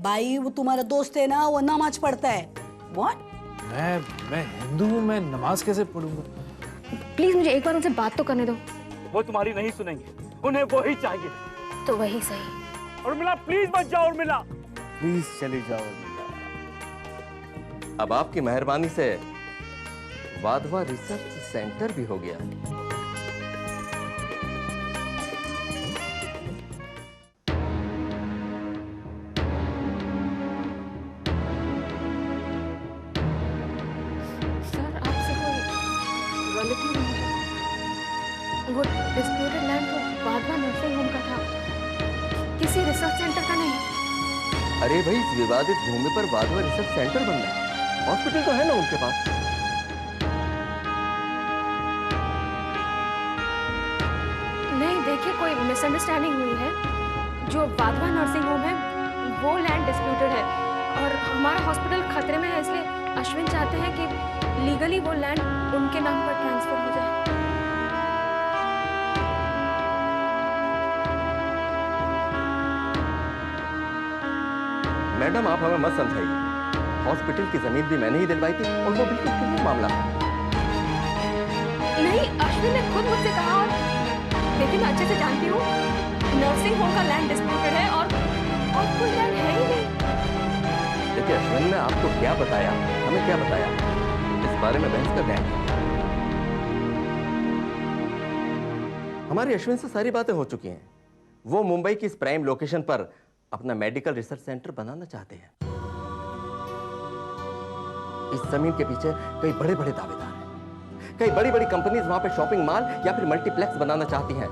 भाई वो तुम्हारा दोस्त है ना, वो नमाज पढ़ता है। व्हाट? मैं हिंदू हूँ, मैं नमाज कैसे पढ़ूंगा? प्लीज मुझे एक बार उनसे बात तो करने दो। वो तुम्हारी नहीं सुनेंगे, उन्हें वो ही चाहिए। तो वही सही। उर्मिला प्लीज मत जाओ, उर्मिला प्लीज चली जाओ उर्मिला। अब आपकी मेहरबानी से वाधवा रिसर्च सेंटर भी हो गया। सर आपसे कोई गलती हुई है। वो डिस्प्यूटेड लैंड तो वाधवा नर्सिंग होम का था, किसी रिसर्च सेंटर का नहीं। अरे भाई, इस विवादित भूमि पर वाधवा रिसर्च सेंटर बनना है, हॉस्पिटल तो है ना उनके पास। नहीं देखिए, कोई मिसअंडरस्टैंडिंग हुई है। जो वाधवा नर्सिंग होम है वो लैंड डिस्प्यूटेड है और हमारा हॉस्पिटल खतरे में है, इसलिए अश्विन चाहते हैं कि लीगली वो लैंड उनके नाम पर ट्रांसफर हो जाए। मैडम आप हमें मत समझाइए, हॉस्पिटल की जमीन भी मैंने ही दिलवाई थी और वो बिल्कुल क्लियर मामला था। नहीं, अश्विन ने खुद मुझसे कहा, और लेकिन मैं अच्छे से जानती हूँ नर्सिंग होम का लैंड डिस्प्यूटेड है और कोई लैंड है ही नहीं। देखिए अश्विन ने आपको क्या बताया, हमें क्या बताया, इस बारे में बहस कर रहे हैं। हमारी अश्विन से सारी बातें हो चुकी हैं। वो मुंबई की इस प्राइम लोकेशन पर अपना मेडिकल रिसर्च सेंटर बनाना चाहते हैं। इस जमीन के पीछे कई बड़े बड़े दावेदार हैं, कई बड़ी बड़ी कंपनीज वहां पे शॉपिंग मॉल या फिर मल्टीप्लेक्स बनाना चाहती हैं,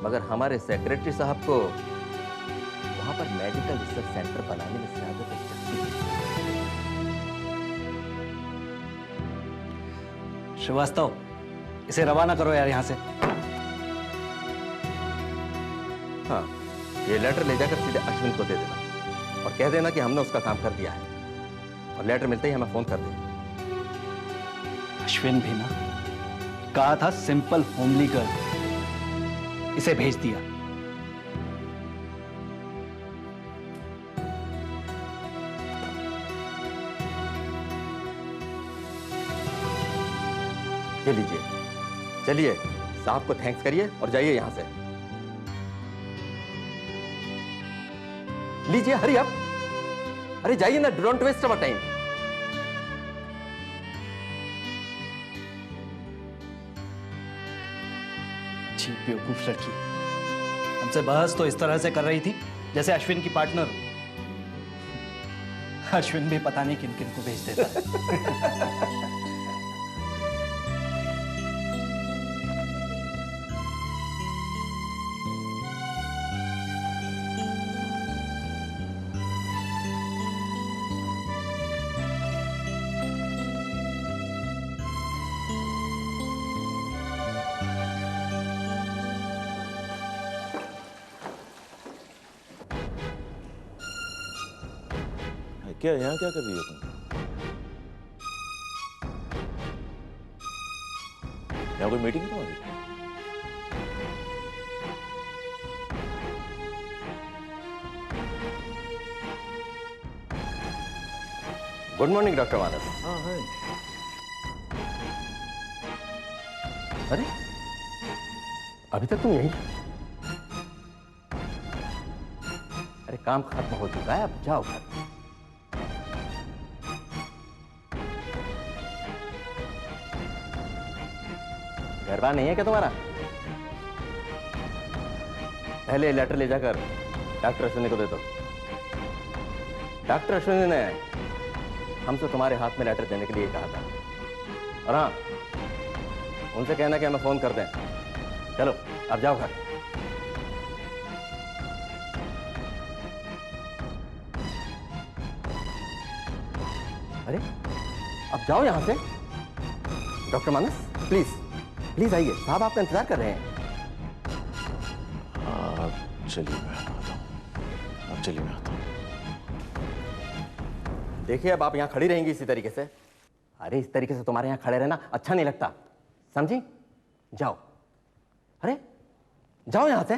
मगर हमारे सेक्रेटरी साहब को वहां पर मेडिकल रिसर्च सेंटर बनाने में ज्यादा दिलचस्पी है। श्रीवास्तव, इसे रवाना करो यार यहाँ से। हाँ, ये लेटर ले जाकर सीधे अश्विन को दे देना और कह देना कि हमने उसका काम कर दिया है, और लेटर मिलते ही हमें फोन कर देना। अश्विन भी ना, कहा था सिंपल होमली गर्ल, इसे भेज दिया। ये लीजिए, चलिए साहब को थैंक्स करिए और जाइए यहां से। लीजिए, हरी अप। अरे जाइए ना, डोंट वेस्ट अवर टाइम। अच्छी बेवकूफ लड़की, हमसे बहस तो इस तरह से कर रही थी जैसे अश्विन की पार्टनर। अश्विन भी पता नहीं किन किन को भेज देता है। क्या यहाँ क्या कर रही हो तुम? यहाँ कोई मीटिंग है तुम्हारी? गुड मॉर्निंग डॉक्टर मानस। हाँ है। अरे अभी तक तुम यही? अरे काम खत्म हो चुका है, अब जाओ घर। घर बार नहीं है क्या तुम्हारा? पहले लेटर ले जाकर डॉक्टर अश्विनी को दे दो। डॉक्टर अश्विनी ने हमसे तुम्हारे हाथ में लेटर देने के लिए कहा था, और हाँ, उनसे कहना कि हमें फोन कर दें। चलो अब जाओ घर। अरे अब जाओ यहां से। डॉक्टर मानस प्लीज प्लीज आइए, साहब आपका इंतजार कर रहे हैं। हाँ चलिए मैं आता हूँ, अब चलिए मैं आता हूँ। देखिए अब आप यहां खड़ी रहेंगी इसी तरीके से? अरे इस तरीके से तुम्हारे यहां खड़े रहना अच्छा नहीं लगता, समझी? जाओ, अरे जाओ यहां से।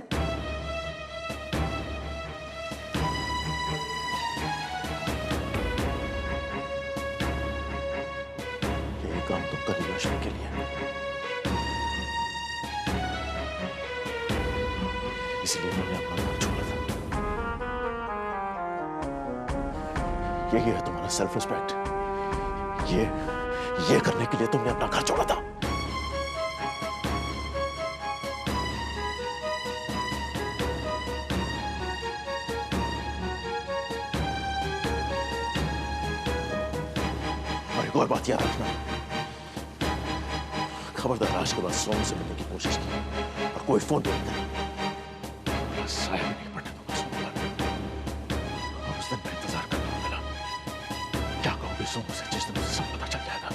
इसलिए मैंने अपना घर छोड़ा था। यही है तुम्हारा सेल्फ रिस्पेक्ट? ये करने के लिए तुमने अपना घर छोड़ा था? और एक और बात याद रखना, खबरदार आज के बाद सोनू से मिलने की कोशिश की और कोई फोन भी नहीं करें। साया भी नहीं पड़ने दूंगा सोनू का। और उस दिन मैं इंतजार करना मिला, क्या कहूंगी सोनू से जिस दिन उसे सब पता चल जाएगा।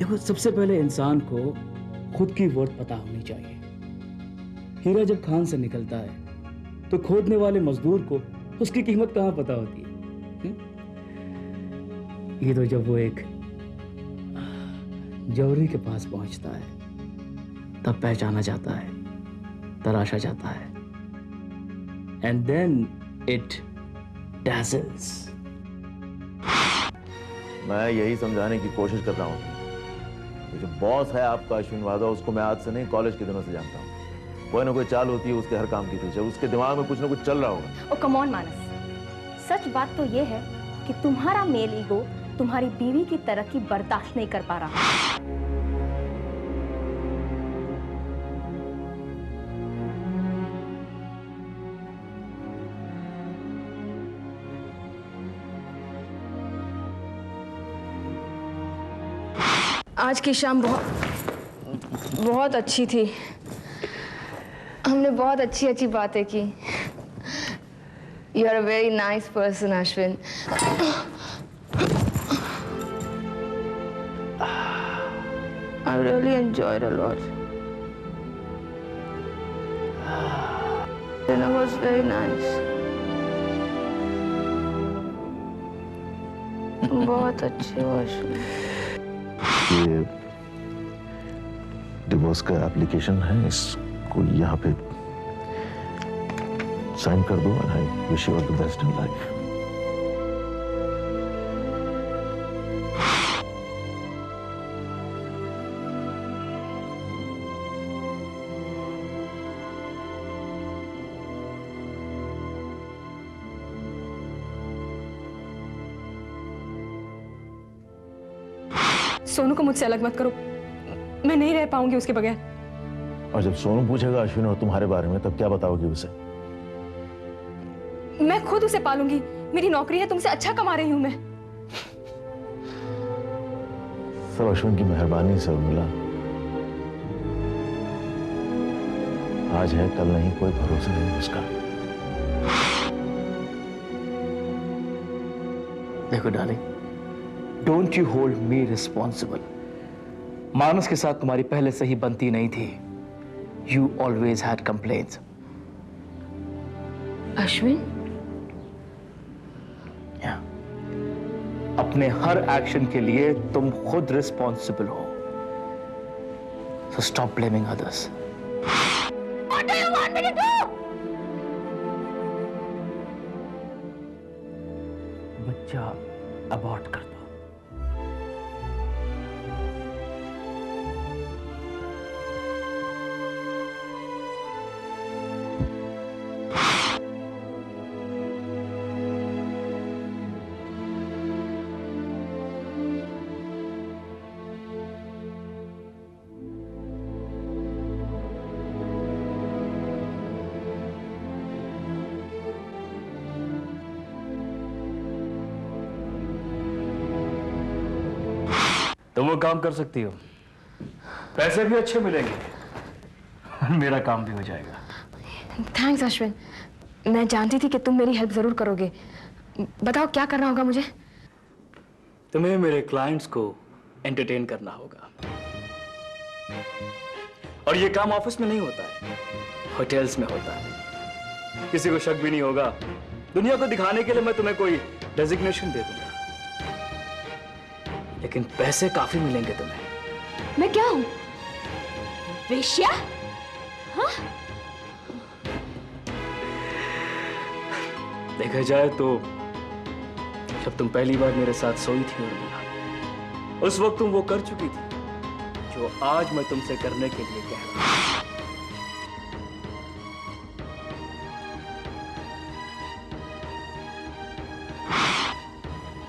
देखो, सबसे पहले इंसान को खुद की वर्थ पता होनी चाहिए। हीरा जब खान से निकलता है तो खोदने वाले मजदूर को उसकी कीमत कहां पता होती है? ये तो जब वो एक जौहरी के पास पहुंचता है तब पहचाना जाता है, तराशा जाता है, एंड देन इट dazzles। मैं यही समझाने की कोशिश कर रहा हूँ। ये जो बॉस है आपका अश्विन वाधवा, उसको मैं आज से नहीं कॉलेज के दिनों से जानता हूँ। कोई ना कोई चाल होती है उसके हर काम के पीछे, उसके दिमाग में कुछ ना कुछ चल रहा होगा। ओ कम ऑन मानस, सच बात तो ये है कि तुम्हारा मेल ईगो तुम्हारी बीवी की तरक्की बर्दाश्त नहीं कर पा रहा। आज की शाम बहुत अच्छी थी। हमने बहुत अच्छी अच्छी बातें की। You are a very nice person, Ashwin. I really enjoyed a lot. Dinner was very nice. तुम बहुत अच्छे हो अश्विन। ये डिवोर्स का एप्लीकेशन है, इसको यहाँ पे साइन कर दो। I wish you all the best in life. Sonu को मुझसे अलग मत करो, मैं नहीं रह पाऊंगी उसके बगैर। और जब सोनू पूछेगा अश्विन और तुम्हारे बारे में, तब क्या बताओगी उसे? मैं खुद उसे पालूंगी, मेरी नौकरी है, तुमसे अच्छा कमा रही हूं मैं। सब अश्विन की मेहरबानी से मिला। आज है कल नहीं, कोई भरोसा नहीं उसका। देखो darling, don't you hold me responsible. Manas के साथ तुम्हारी पहले से ही बनती नहीं थी। You always had complaints, Ashwin? अपने हर एक्शन के लिए तुम खुद रिस्पॉन्सिबल हो, so stop blaming others. What do you want me to do? बच्चा अबॉर्ट कर दो। तुम वो काम कर सकती हो, पैसे भी अच्छे मिलेंगे, मेरा काम भी हो जाएगा। थैंक्स अश्विन, मैं जानती थी कि तुम मेरी हेल्प जरूर करोगे। बताओ क्या करना होगा मुझे? तुम्हें मेरे क्लाइंट्स को एंटरटेन करना होगा, और ये काम ऑफिस में नहीं होता है, होटल्स में होता है। किसी को शक भी नहीं होगा। दुनिया को दिखाने के लिए मैं तुम्हें कोई डेजिग्नेशन दे दूंगा, लेकिन पैसे काफी मिलेंगे तुम्हें। मैं क्या हूं? वेश्या? हाँ? देखा जाए तो जब तुम पहली बार मेरे साथ सोई थी उर्मिला, उस वक्त तुम वो कर चुकी थी जो आज मैं तुमसे करने के लिए कह रहा हूं।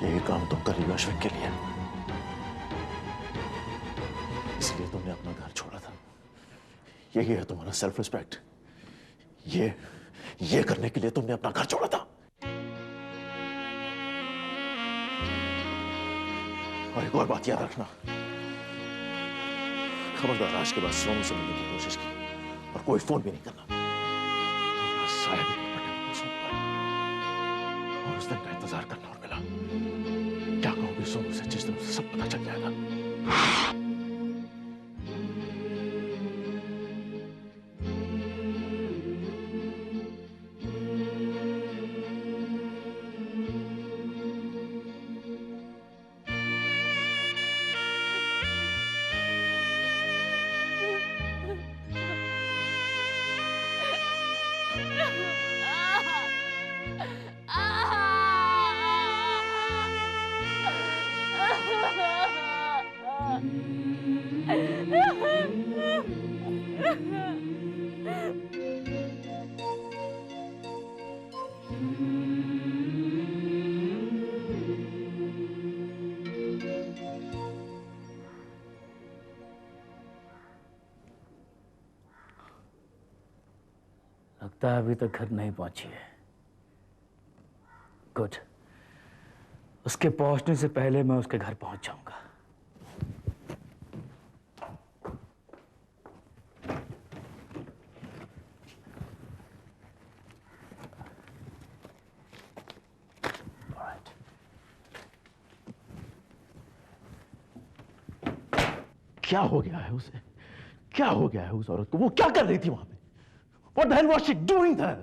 यही काम तुम कर रही हो अश्विन के लिए, इसलिए तुमने अपना घर छोड़ा था। यही है तुम्हारा सेल्फ रिस्पेक्ट। ये करने के लिए तुमने अपना घर छोड़ा था। और एक और बात याद रखना, खबरदार आज के बाद सोनू से मिलने की कोशिश की और कोई फोन भी नहीं करना। तुम्हारा साया भी नहीं पड़ेगा सोनू पर। और उस दिन का इंतजार करना और मिला। क्या कहोगे सोनू से जिस दिन उसे सब पता चल जाएगा? लगता है अभी तक घर नहीं पहुंची है। गुड, उसके पहुंचने से पहले मैं उसके घर पहुंच जाऊंगा। क्या हो गया है उसे? क्या हो गया है उस औरत को? वो क्या कर रही थी वहां पे? What the hell was she doing there?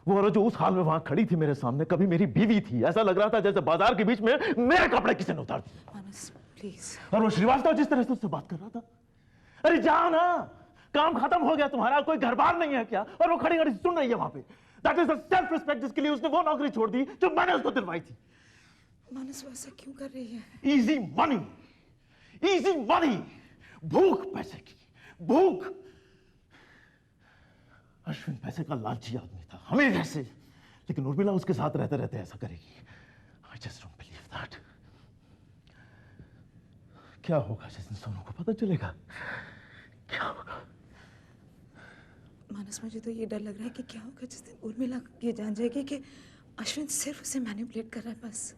वो औरत जो उस हाल में वहां खड़ी थी मेरे सामने, कभी मेरी बीवी थी। ऐसा लग रहा था जैसे बाजार के बीच में मेरे कपड़े किसी ने उतार दिए। मानस प्लीज। और वो श्रीवास्तव जिस तरह से उससे बात कर रहा था, अरे जाओ ना, काम खत्म हो गया तुम्हारा, कोई घर बार नहीं है क्या? और वो खड़ी खड़ी सुन रही है वहां पे। That is the self respect जिसके लिए उसने वो नौकरी छोड़ दी जो मैंने उसको दिलवाई थी। मानस वो ऐसा क्यों कर रही है? इजी मनी, इजी मनी, भूख पैसे की, भूख। अश्विन पैसे का लालची आदमी था, हमें जैसे, लेकिन उर्मिला उसके साथ रहते रहते ऐसा करेगी। I just don't believe that. क्या होगा जिस दिन सोनू को पता चलेगा? क्या होगा? मानस मुझे तो ये डर लग रहा है कि क्या होगा जिस दिन उर्मिला ये जान जाएगी कि अश्विन सिर्फ उसे मैनिपुलेट कर रहा है बस।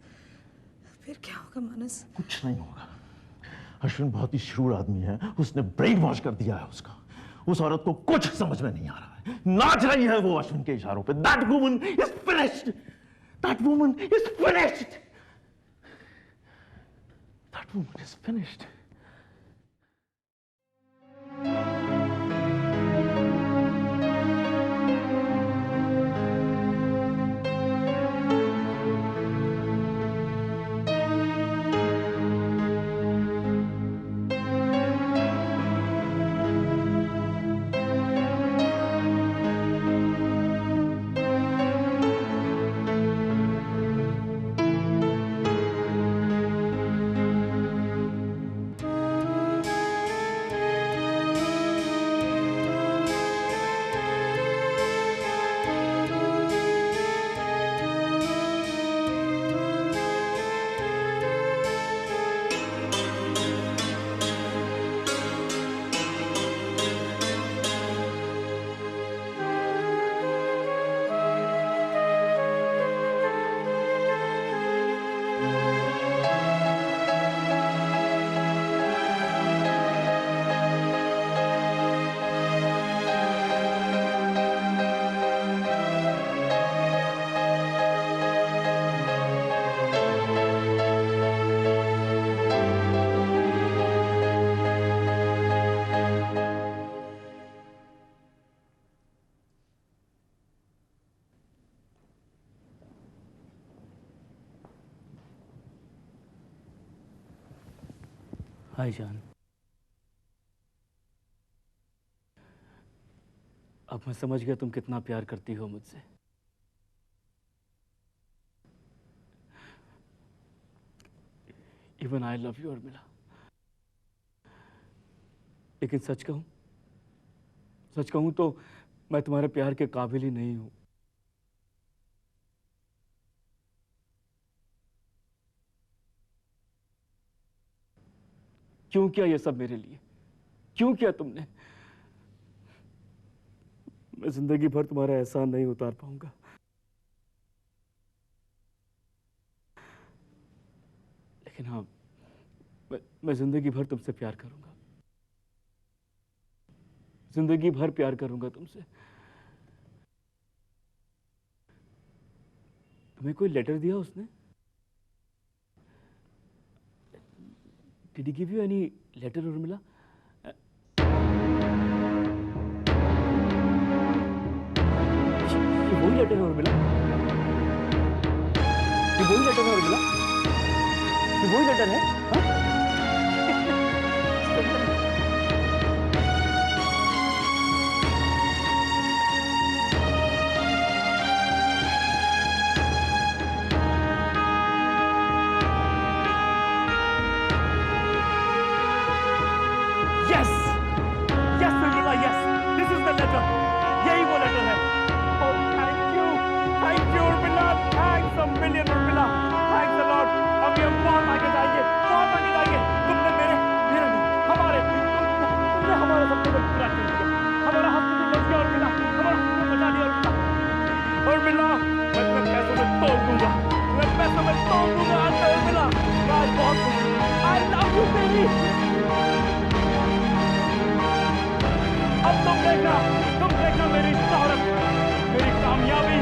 फिर क्या होगा मानस? कुछ नहीं होगा। अश्विन बहुत ही शूर आदमी है, उसने ब्रेन वॉश कर दिया है उसका। उस औरत को कुछ समझ में नहीं आ रहा है, नाच रही है वो अश्विन के इशारों पे। That woman is finished. That woman is finished. That woman is finished. हाय जान। अब मैं समझ गया तुम कितना प्यार करती हो मुझसे। Even I love you Urmila. लेकिन सच कहूं तो मैं तुम्हारे प्यार के काबिल ही नहीं हूं। क्यों किया ये सब मेरे लिए? क्यों किया तुमने? मैं जिंदगी भर तुम्हारा एहसान नहीं उतार पाऊंगा। लेकिन हाँ, मैं जिंदगी भर तुमसे प्यार करूंगा। जिंदगी भर प्यार करूंगा तुमसे। तुम्हें कोई लेटर दिया उसने? Did he give you any letter, Urmila? ये वही लेटर है उर्मिला? ये वही लेटर है उर्मिला? ये वही लेटर है? हाँ? अब तुम देखना मेरी शोहरत, मेरी कामयाबी।